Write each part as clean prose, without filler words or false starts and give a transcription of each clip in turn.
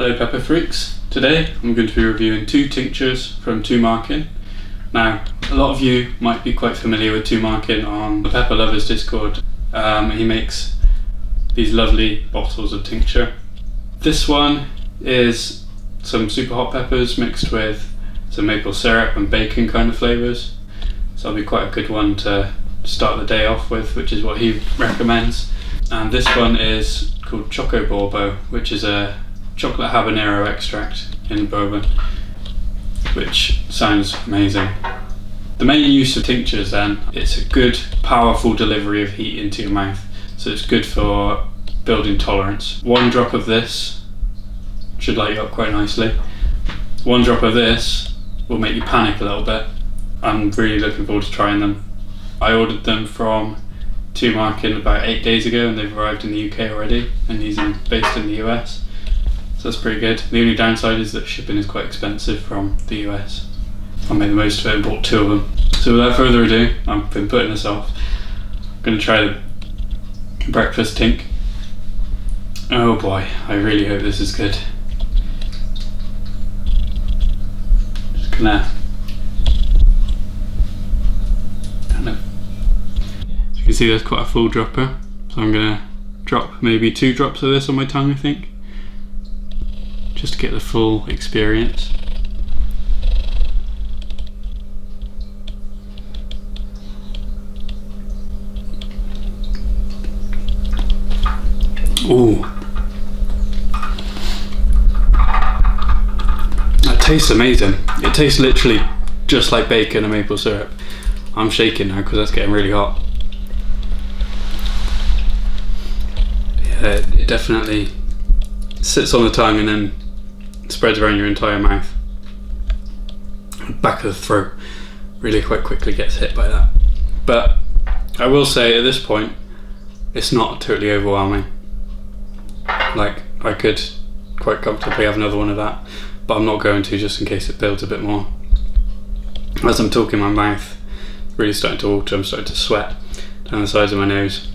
Hello pepper freaks. Today I'm going to be reviewing two tinctures from Tumarkin. Now, a lot of you might be quite familiar with Tumarkin on the Pepper Lovers Discord. He makes these lovely bottles of tincture. This one is some super hot peppers mixed with some maple syrup and bacon kind of flavours. So it'll be quite a good one to start the day off with, which is what he recommends. And this one is called Chocobourbo, which is a chocolate habanero extract in bourbon, which sounds amazing. The main use of tinctures then, it's a good powerful delivery of heat into your mouth, so it's good for building tolerance. One drop of this should light you up quite nicely. One drop of this will make you panic a little bit. I'm really looking forward to trying them. I ordered them from Tumarkin about 8 days ago and they've arrived in the UK already, and these are based in the US. So that's pretty good. The only downside is that shipping is quite expensive from the US. I made the most of it and bought 2 of them. So without further ado, I've been putting this off. I'm going to try the Breakfast Tinc. Oh boy, I really hope this is good. Just gonna kind of, as you can see there's quite a full dropper. So I'm gonna drop maybe 2 drops of this on my tongue, I think, just to get the full experience. Ooh, that tastes amazing. It tastes literally just like bacon and maple syrup. I'm shaking now because that's getting really hot. Yeah, it definitely sits on the tongue and then spreads around your entire mouth. Back of the throat really quite quickly gets hit by that. But I will say at this point, it's not totally overwhelming. Like, I could quite comfortably have another one of that, but I'm not going to, just in case it builds a bit more. As I'm talking, my mouth really starting to water. I'm starting to sweat down the sides of my nose.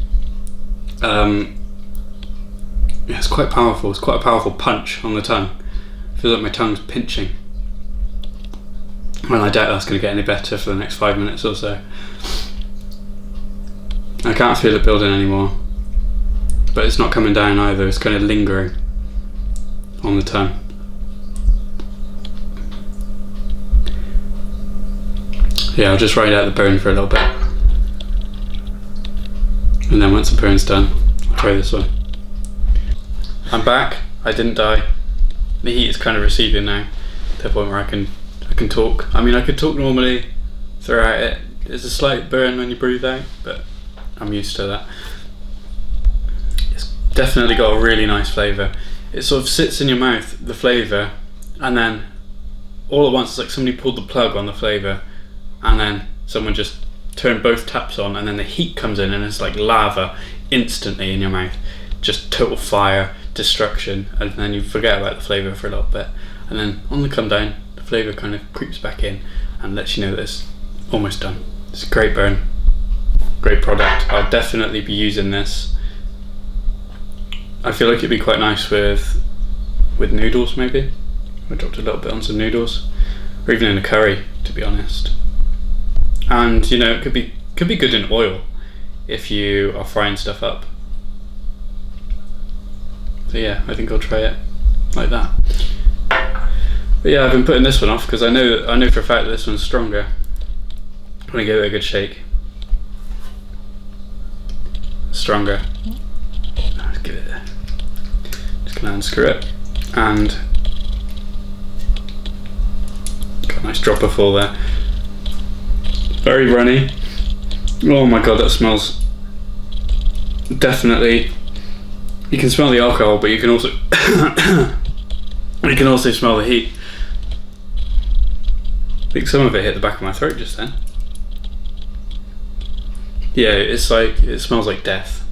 Yeah, it's quite powerful. It's quite a powerful punch on the tongue. I feel like my tongue's pinching. Well, I doubt that's going to get any better for the next 5 minutes or so. I can't feel it building anymore, but it's not coming down either. It's kind of lingering on the tongue. Yeah, I'll just ride out the burn for a little bit, and then once the burn's done, I'll try this one. I'm back. I didn't die. The heat is kind of receding now to the point where I can talk. I mean, I could talk normally throughout it. There's a slight burn when you breathe out, but I'm used to that. It's definitely got a really nice flavour. It sort of sits in your mouth, the flavour, and then all at once it's like somebody pulled the plug on the flavour, and then someone just turned both taps on, and then the heat comes in and it's like lava instantly in your mouth. Just total fire, destruction, and then you forget about the flavour for a little bit, and then on the come down the flavour kind of creeps back in and lets you know that it's almost done. It's a great burn, great product. I'll definitely be using this. I feel like it'd be quite nice with noodles maybe. I dropped a little bit on some noodles, or even in a curry, to be honest. And you know, it could be good in oil if you are frying stuff up. So yeah, I think I'll try it like that. But yeah, I've been putting this one off because I know for a fact that this one's stronger. I'm gonna give it a good shake. Stronger. Let's give it just gonna unscrew it, and got a nice dropper full there. Very runny. Oh my god, that smells definitely. You can smell the alcohol, but you can also smell the heat. I think some of it hit the back of my throat just then. Yeah, it's like, it smells like death.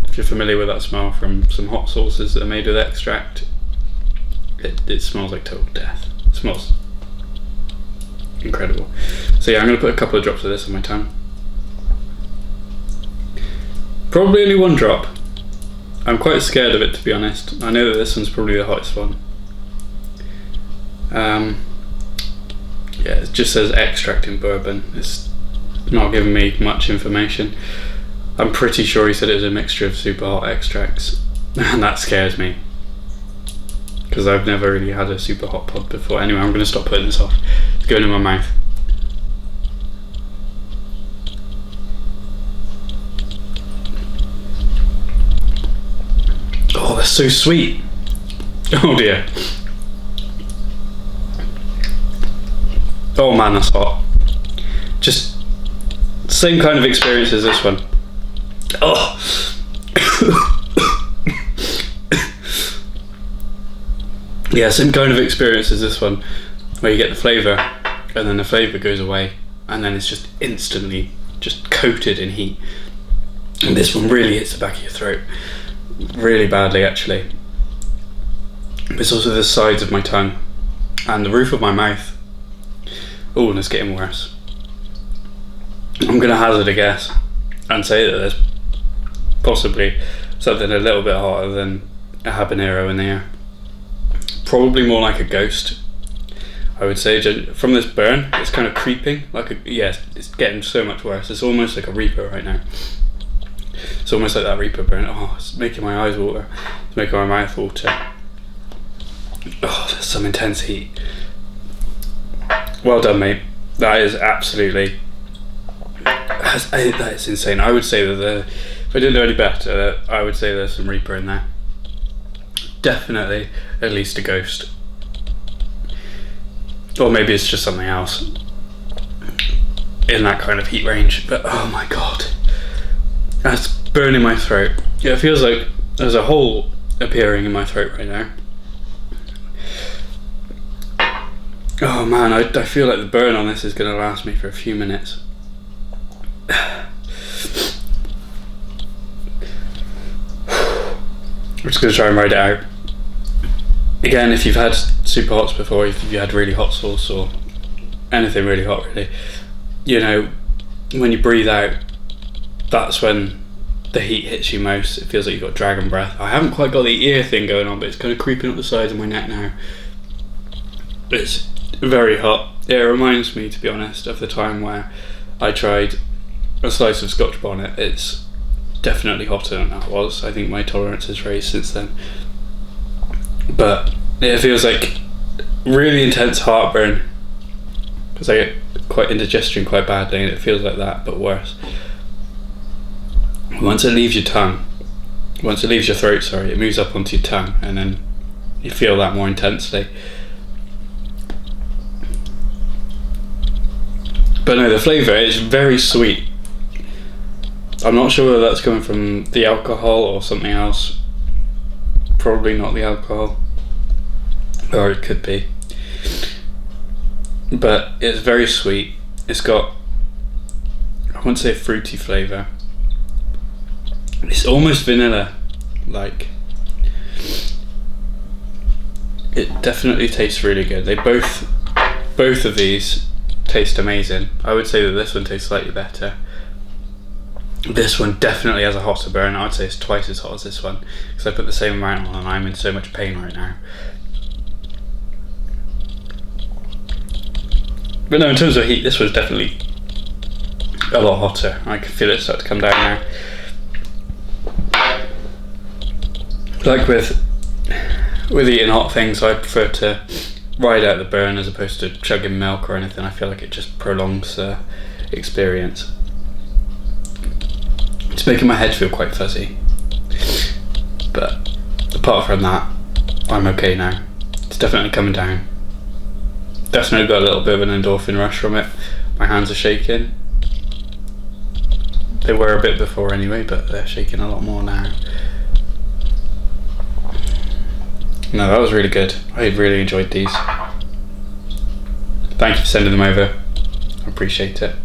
If you're familiar with that smell from some hot sauces that are made with extract, it smells like total death. It smells incredible. So yeah, I'm going to put a couple of drops of this on my tongue. Probably only 1 drop. I'm quite scared of it, to be honest. I know that this one's probably the hottest one. Yeah, it just says extracting bourbon. It's not giving me much information. I'm pretty sure he said it was a mixture of super hot extracts, and that scares me because I've never really had a super hot pod before. Anyway, I'm going to stop putting this off. It's going in my mouth. Oh, that's so sweet. Oh dear. Oh man, that's hot. Just same kind of experience as this one. Oh. Yeah, same kind of experience as this one, where you get the flavour and then the flavour goes away and then it's just instantly just coated in heat. And this one really hits the back of your throat really badly, actually. It's also the sides of my tongue and the roof of my mouth. Oh, and it's getting worse. I'm gonna hazard a guess and say that there's possibly something a little bit hotter than a habanero in there. Probably more like a ghost, I would say. From this burn, it's kind of creeping like a, yes, it's getting so much worse. It's almost like a Reaper right now. It's almost like that Reaper burn. Oh, it's making my eyes water. It's making my mouth water. Oh, there's some intense heat. Well done, mate. That is absolutely, that is insane. I would say that if I didn't know any better, I would say there's some Reaper in there. Definitely at least a ghost. Or maybe it's just something else in that kind of heat range. But oh my god, that's burning my throat. Yeah, it feels like there's a hole appearing in my throat right now. Oh man, I feel like the burn on this is going to last me for a few minutes. I'm just going to try and ride it out. Again, if you've had super hots before, if you've had really hot sauce or anything really hot really, you know, when you breathe out, that's when the heat hits you most. It feels like you've got dragon breath. I haven't quite got the ear thing going on, but it's kind of creeping up the sides of my neck now. It's very hot. It reminds me, to be honest, of the time where I tried a slice of Scotch bonnet. It's definitely hotter than that was. I think my tolerance has raised since then. But it feels like really intense heartburn because I get quite indigestion quite badly, and it feels like that but worse. Once it leaves your tongue, once it leaves your throat, sorry, it moves up onto your tongue and then you feel that more intensely. But no, the flavour is very sweet. I'm not sure whether that's coming from the alcohol or something else. Probably not the alcohol, or it could be, but it's very sweet. It's got, I wouldn't say a fruity flavour, it's almost vanilla like. It definitely tastes really good. They both of these taste amazing. I would say that this one tastes slightly better. This one definitely has a hotter burn. I would say it's twice as hot as this one because I put the same amount on and I'm in so much pain right now. But no, in terms of heat, this was definitely a lot hotter. I can feel it start to come down now. Like with eating hot things, I prefer to ride out the burn as opposed to chugging milk or anything. I feel like it just prolongs the experience. It's making my head feel quite fuzzy, but apart from that, I'm okay now. It's definitely coming down. Definitely got a little bit of an endorphin rush from it. My hands are shaking. They were a bit before anyway, but they're shaking a lot more now. No, that was really good. I really enjoyed these. Thank you for sending them over. I appreciate it.